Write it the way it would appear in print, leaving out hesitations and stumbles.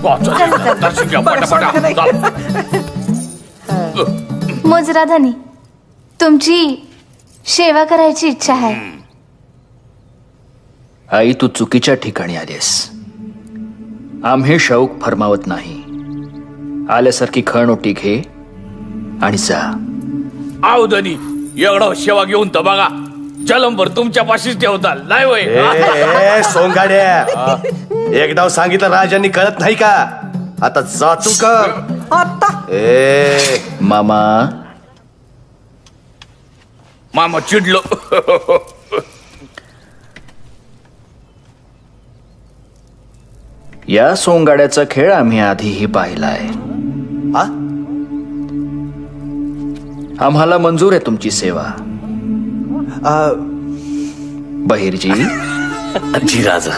दर्शन घ्या पटापटा. मोजराधानी तुमची सेवा करायची इच्छा आहे. आई तू चुकीच्या ठिकाणी आलीस. आम्ही शौक फरमावत नाही. आल्यासारखी खणओटी घे आणि जा. आव धनी एवढा सेवा घेऊन तर बघा जलंभर तुमच्या पाशीच ठेवताल नाही वय. ए सोंगाड्या, एकदा सांगितलं राजांनी कळत नाही का? आता जातो का आता ए मामा मामा चिडलो. या सोंगाड्याचा खेळ आम्ही आधीही पाहिलाय. हा? आम्हाला मंजूर आहे तुमची सेवा. बहिर्जी जी राजा